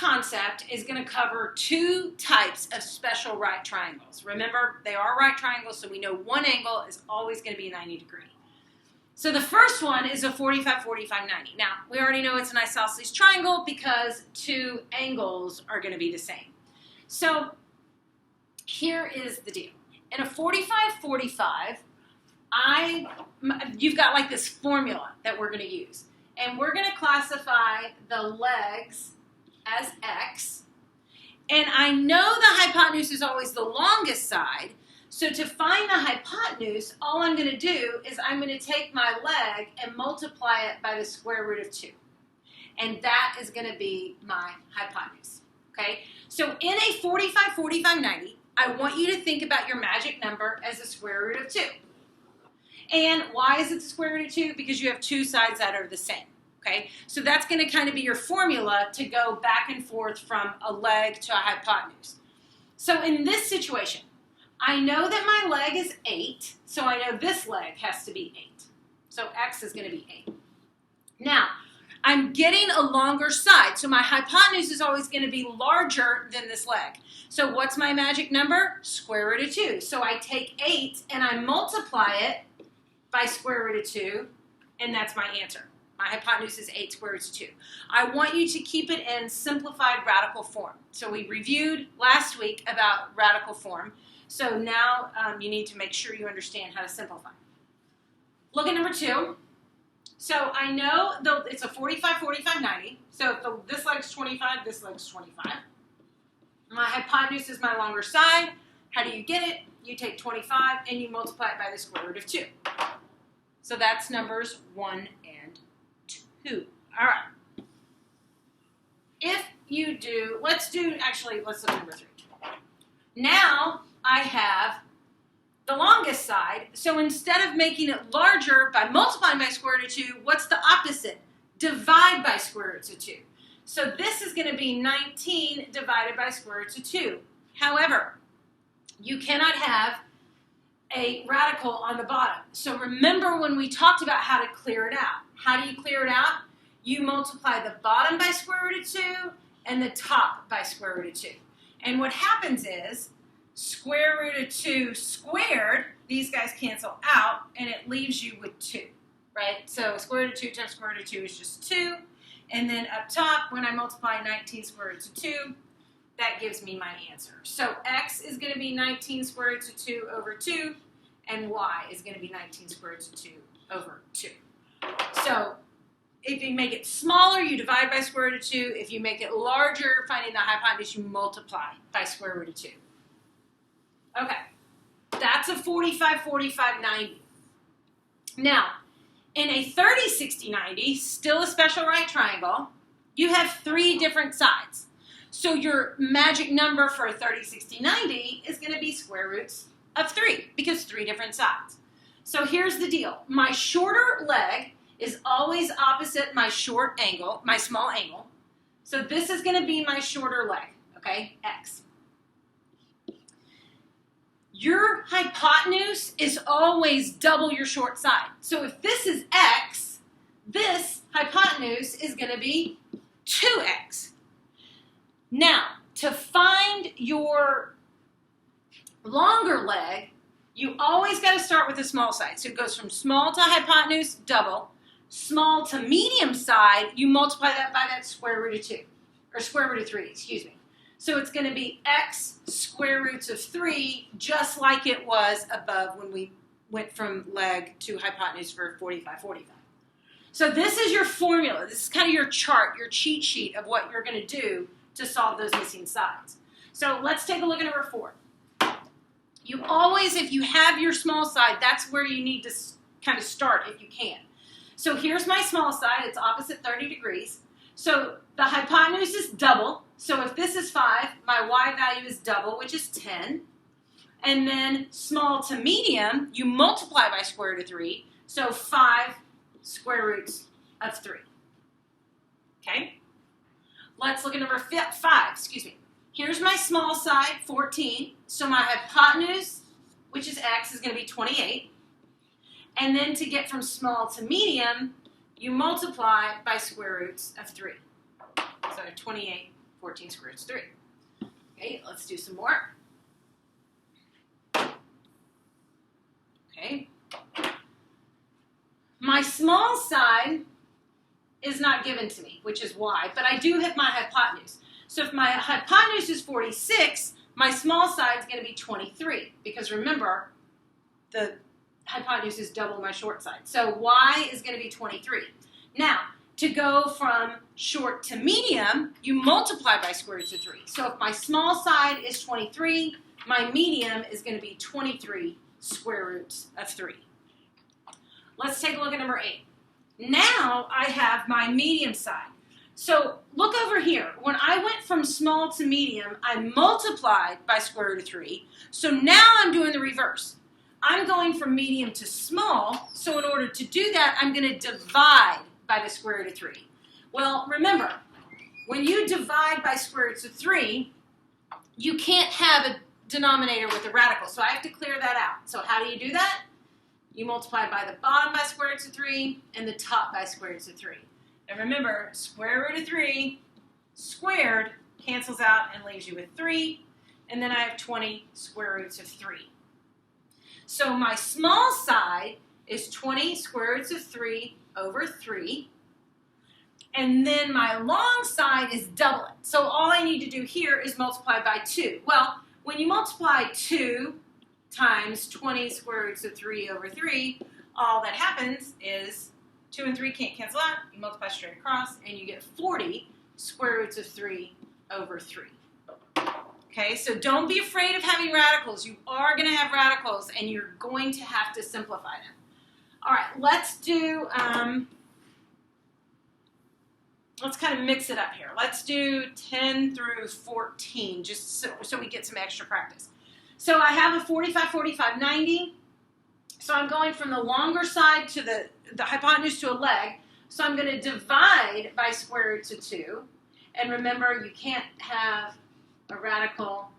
concept is going to cover two types of special right triangles. Remember, they are right triangles, so we know one angle is always going to be 90 degrees. So the first one is a 45, 45, 90. Now, we already know it's an isosceles triangle because two angles are going to be the same. So here is the deal. In a 45, 45, you've got like this formula that we're going to use. And we're going to classify the legs as X. And I know the hypotenuse is always the longest side. So to find the hypotenuse, all I'm going to do is I'm going to take my leg and multiply it by the square root of 2. And that is going to be my hypotenuse. Okay? So in a 45, 45, 90, I want you to think about your magic number as the square root of 2. And why is it the square root of 2? Because you have two sides that are the same. Okay? So that's going to kind of be your formula to go back and forth from a leg to a hypotenuse. So in this situation, I know that my leg is 8, so I know this leg has to be 8. So X is going to be 8. Now, I'm getting a longer side, so my hypotenuse is always going to be larger than this leg. So what's my magic number? Square root of 2. So I take 8 and I multiply it by square root of 2, and that's my answer. My hypotenuse is 8 square roots of 2. I want you to keep it in simplified radical form. So we reviewed last week about radical form. So now you need to make sure you understand how to simplify. Look at number 2. So I know it's a 45, 45, 90. So if this leg's 25, this leg's 25. My hypotenuse is my longer side. How do you get it? You take 25 and you multiply it by the square root of 2. So that's numbers 1 and 2. All right. If you do, let's look at number 3. Now I have the longest side, so instead of making it larger by multiplying by square root of 2, what's the opposite? Divide by square roots of 2. So this is going to be 19 divided by square roots of 2. However, you cannot have a radical on the bottom. So remember when we talked about how to clear it out. How do you clear it out? You multiply the bottom by square root of 2 and the top by square root of 2. And what happens is square root of 2 squared, these guys cancel out, and it leaves you with 2, right? So square root of 2 times square root of 2 is just 2. And then up top, when I multiply 19 square roots of 2, that gives me my answer. So X is going to be 19 square roots of 2 over 2, and Y is going to be 19 square roots of 2 over 2. So if you make it smaller, you divide by square root of 2. If you make it larger, finding the hypotenuse, you multiply by square root of 2. Okay, that's a 45, 45, 90. Now, in a 30, 60, 90, still a special right triangle, you have 3 different sides. So your magic number for a 30, 60, 90 is going to be square roots of 3 because 3 different sides. So here's the deal. My shorter leg is always opposite my short angle, my small angle. So this is going to be my shorter leg, okay, X. Your hypotenuse is always double your short side. So if this is X, this hypotenuse is going to be 2X. Now, to find your longer leg, you always got to start with the small side. So it goes from small to hypotenuse, double. Small to medium side, you multiply that by that square root of 2, or square root of 3, excuse me. So it's going to be X square roots of 3, just like it was above when we went from leg to hypotenuse for 45, 45. So this is your formula. This is kind of your chart, your cheat sheet of what you're going to do to solve those missing sides. So let's take a look at number 4. You always, if you have your small side, that's where you need to kind of start if you can. So here's my small side. It's opposite 30 degrees. So the hypotenuse is double. So if this is 5, my Y value is double, which is 10. And then small to medium, you multiply by square root of 3. So 5 square roots of 3. Okay? Let's look at number 5, excuse me. Here's my small side, 14. So my hypotenuse, which is X, is going to be 28. And then to get from small to medium, you multiply by square roots of 3. So 28 14 square roots of 3. Okay, let's do some more. Okay. My small side is not given to me, which is why, but I do have my hypotenuse. So if my hypotenuse is 46, my small side is going to be 23, because remember, the hypotenuse is double my short side. So y is going to be 23. Now, to go from short to medium, you multiply by square roots of 3. So if my small side is 23, my medium is going to be 23 square roots of 3. Let's take a look at number 8. Now I have my medium side. So look over here. When I went from small to medium, I multiplied by square root of 3. So now I'm doing the reverse. I'm going from medium to small, so in order to do that, I'm going to divide by the square root of 3. Well, remember, when you divide by square roots of 3, you can't have a denominator with a radical, so I have to clear that out. So how do you do that? You multiply by the bottom by square roots of 3 and the top by square roots of 3. And remember, square root of 3 squared cancels out and leaves you with 3, and then I have 20 square roots of 3. So my small side is 20 square roots of 3 over 3, and then my long side is double it. So all I need to do here is multiply by 2. Well, when you multiply 2 times 20 square roots of 3 over 3, all that happens is 2 and 3 can't cancel out. You multiply straight across, and you get 40 square roots of 3 over 3. Okay, so don't be afraid of having radicals. You are going to have radicals, and you're going to have to simplify them. All right, let's do, let's kind of mix it up here. Let's do 10 through 14, just so we get some extra practice. So I have a 45, 45, 90. So I'm going from the longer side to the hypotenuse to a leg. So I'm going to divide by square roots of 2. And remember, you can't have a radical.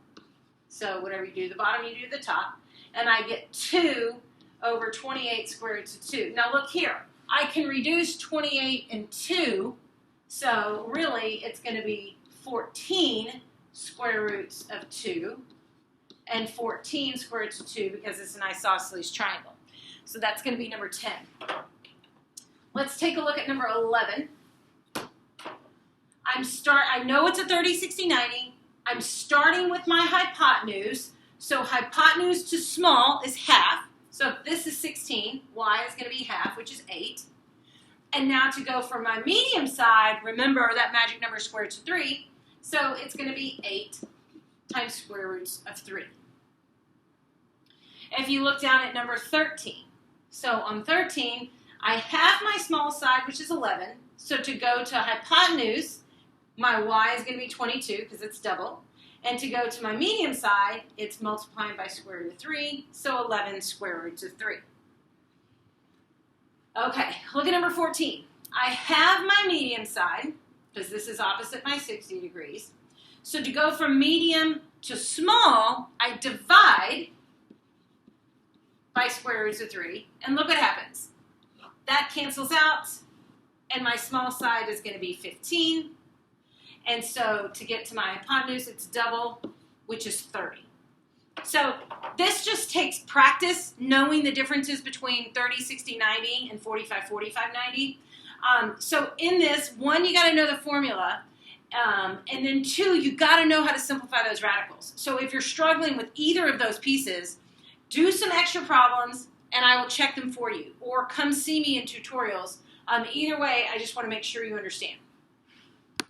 So whatever you do to the bottom, you do to the top. And I get 2 over 28 square roots of 2. Now look here. I can reduce 28 and 2. So really, it's going to be 14 square roots of 2. And 14 square roots of 2 because it's an isosceles triangle. So that's going to be number 10. Let's take a look at number 11. I know it's a 30, 60, 90. I'm starting with my hypotenuse. So hypotenuse to small is half. So if this is 16, y is going to be half, which is 8. And now to go for my medium side, remember that magic number is square roots of 3. So it's going to be 8 times square roots of 3. If you look down at number 13, so on 13, I have my small side, which is 11. So to go to hypotenuse, my y is going to be 22 because it's double. And to go to my medium side, it's multiplying by square root of 3, so 11 square roots of 3. Okay, look at number 14. I have my medium side, because this is opposite my 60 degrees. So to go from medium to small, I divide by square roots of 3, and look what happens. That cancels out, and my small side is going to be 15. And so to get to my hypotenuse, it's double, which is 30. So this just takes practice, knowing the differences between 30, 60, 90, and 45, 45, 90. So in this, one, you got to know the formula. And then two, you got to know how to simplify those radicals. So if you're struggling with either of those pieces, do some extra problems, and I will check them for you. Or come see me in tutorials. Either way, I just want to make sure you understand.